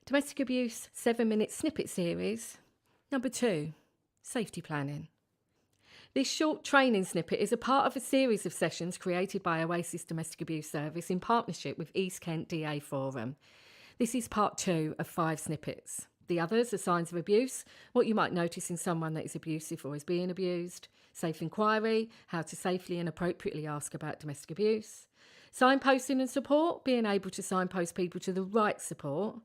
Domestic Abuse 7-Minute Snippet Series. Number 2. Safety Planning. This short training snippet is a part of a series of sessions created by Oasis Domestic Abuse Service in partnership with East Kent DA Forum. This is part 2 of 5 snippets. The others are signs of abuse, what you might notice in someone that is abusive or is being abused, safe inquiry, how to safely and appropriately ask about domestic abuse, signposting and support, being able to signpost people to the right support,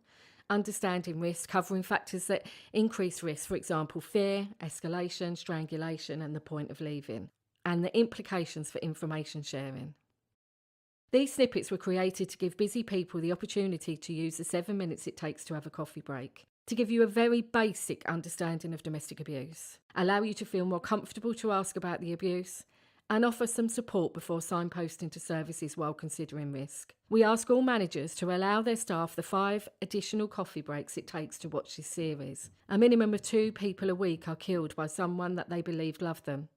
understanding risk, covering factors that increase risk, for example, fear, escalation, strangulation, and the point of leaving, and the implications for information sharing. These snippets were created to give busy people the opportunity to use the 7 minutes it takes to have a coffee break, to give you a very basic understanding of domestic abuse, allow you to feel more comfortable to ask about the abuse, and offer some support before signposting to services while considering risk. We ask all managers to allow their staff the 5 additional coffee breaks it takes to watch this series. A minimum of 2 people a week are killed by someone that they believed loved them.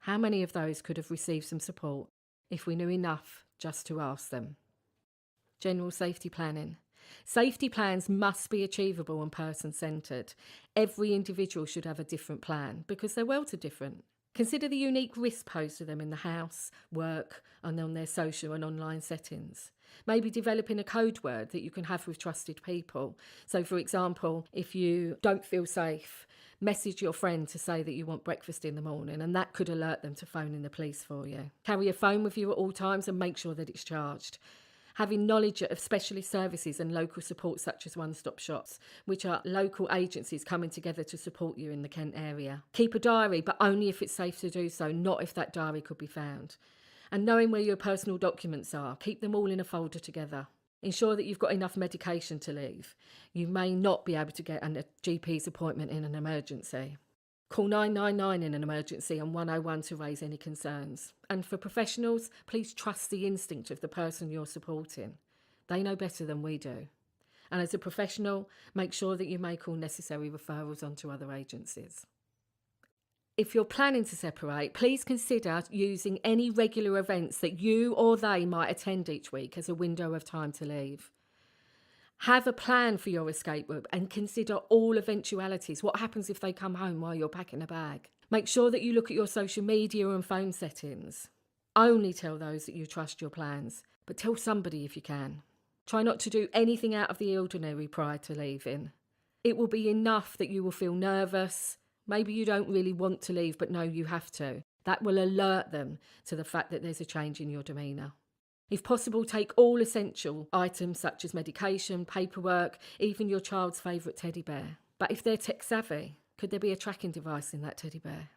How many of those could have received some support if we knew enough just to ask them? General safety planning. Safety plans must be achievable and person-centred. Every individual should have a different plan because their worlds are different. Consider the unique risk posed to them in the house, work, and on their social and online settings. Maybe developing a code word that you can have with trusted people. So, for example, if you don't feel safe, message your friend to say that you want breakfast in the morning, and that could alert them to phoning the police for you. Carry a phone with you at all times and make sure that it's charged. Having knowledge of specialist services and local support such as one-stop shops, which are local agencies coming together to support you in the Kent area. Keep a diary, but only if it's safe to do so, not if that diary could be found. And knowing where your personal documents are, keep them all in a folder together. Ensure that you've got enough medication to leave. You may not be able to get a GP's appointment in an emergency. Call 999 in an emergency and 101 to raise any concerns. And for professionals, please trust the instinct of the person you're supporting. They know better than we do. And as a professional, make sure that you make all necessary referrals onto other agencies. If you're planning to separate, please consider using any regular events that you or they might attend each week as a window of time to leave. Have a plan for your escape route and consider all eventualities. What happens if they come home while you're packing a bag? Make sure that you look at your social media and phone settings. Only tell those that you trust your plans, but tell somebody if you can. Try not to do anything out of the ordinary prior to leaving. It will be enough that you will feel nervous. Maybe you don't really want to leave, but know you have to. That will alert them to the fact that there's a change in your demeanour. If possible, take all essential items such as medication, paperwork, even your child's favourite teddy bear. But if they're tech savvy, could there be a tracking device in that teddy bear?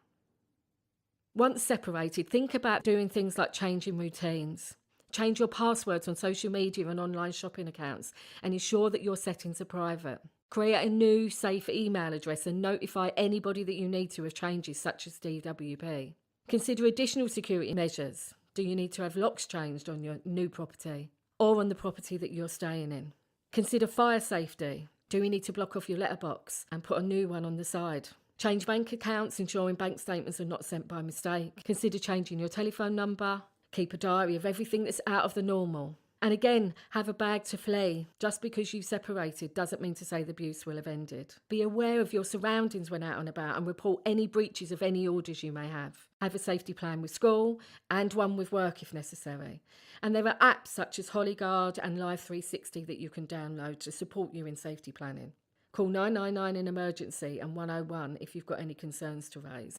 Once separated, think about doing things like changing routines. Change your passwords on social media and online shopping accounts and ensure that your settings are private. Create a new safe email address and notify anybody that you need to of changes such as DWP. Consider additional security measures. Do you need to have locks changed on your new property or on the property that you're staying in? Consider fire safety. Do we need to block off your letterbox and put a new one on the side? Change bank accounts, ensuring bank statements are not sent by mistake. Consider changing your telephone number. Keep a diary of everything that's out of the normal. And again, have a bag to flee. Just because you've separated doesn't mean to say the abuse will have ended. Be aware of your surroundings when out and about and report any breaches of any orders you may have. Have a safety plan with school and one with work if necessary. And there are apps such as Hollyguard and Live 360 that you can download to support you in safety planning. Call 999 in emergency and 101 if you've got any concerns to raise.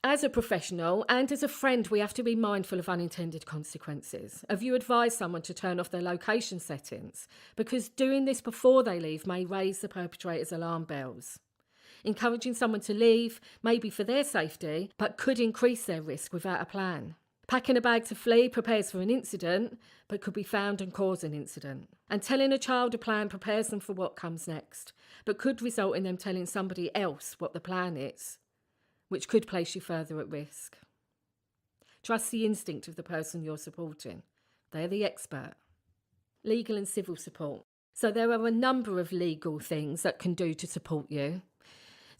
As a professional and as a friend, we have to be mindful of unintended consequences. Have you advised someone to turn off their location settings? Because doing this before they leave may raise the perpetrator's alarm bells. Encouraging someone to leave, maybe for their safety, but could increase their risk without a plan. Packing a bag to flee prepares for an incident, but could be found and cause an incident. And telling a child a plan prepares them for what comes next, but could result in them telling somebody else what the plan is, which could place you further at risk. Trust the instinct of the person you're supporting. They're the expert. Legal and civil support. So there are a number of legal things that can do to support you.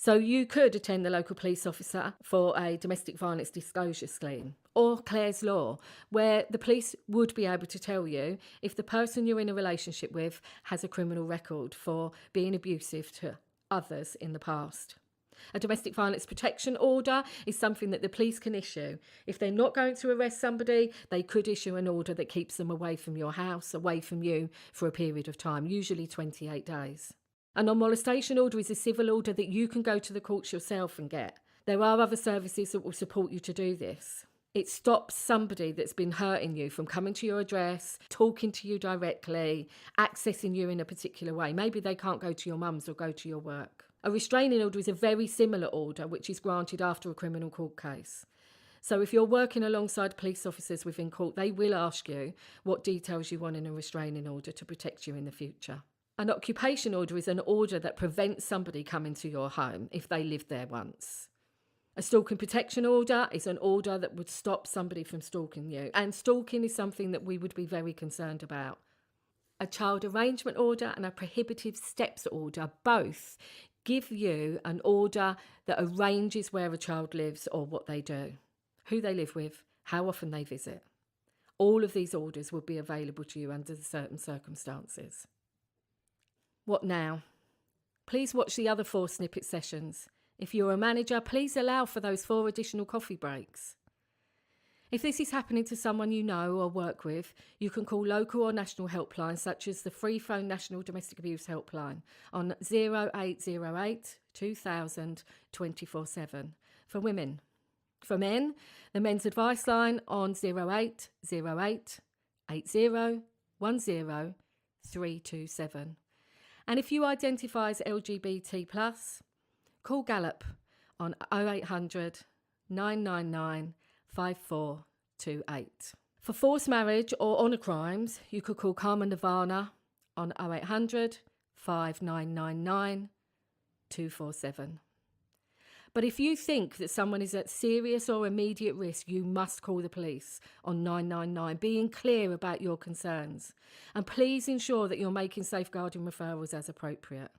So you could attend the local police officer for a domestic violence disclosure scheme or Clare's Law, where the police would be able to tell you if the person you're in a relationship with has a criminal record for being abusive to others in the past. A domestic violence protection order is something that the police can issue. If they're not going to arrest somebody, they could issue an order that keeps them away from your house, away from you for a period of time, usually 28 days. A non-molestation order is a civil order that you can go to the courts yourself and get. There are other services that will support you to do this. It stops somebody that's been hurting you from coming to your address, talking to you directly, accessing you in a particular way. Maybe they can't go to your mum's or go to your work. A restraining order is a very similar order which is granted after a criminal court case. So if you're working alongside police officers within court, they will ask you what details you want in a restraining order to protect you in the future. An occupation order is an order that prevents somebody coming to your home if they lived there once. A stalking protection order is an order that would stop somebody from stalking you. And stalking is something that we would be very concerned about. A child arrangement order and a prohibitive steps order both give you an order that arranges where a child lives or what they do, who they live with, how often they visit. All of these orders will be available to you under certain circumstances. What now? Please watch the other 4 snippet sessions. If you're a manager, please allow for those 4 additional coffee breaks. If this is happening to someone you know or work with, you can call local or national helplines such as the free phone National Domestic Abuse Helpline on 0808 2000 24/7 for women. For men, the Men's Advice Line on 0808 80 10 327. And if you identify as LGBT+, call Gallup on 0800 999 5428. For forced marriage or honour crimes, you could call Carmen Nirvana on 0800 5999 247. But if you think that someone is at serious or immediate risk, you must call the police on 999, being clear about your concerns. And please ensure that you're making safeguarding referrals as appropriate.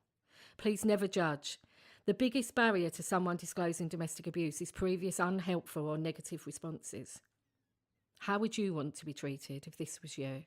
Please never judge. The biggest barrier to someone disclosing domestic abuse is previous unhelpful or negative responses. How would you want to be treated if this was you?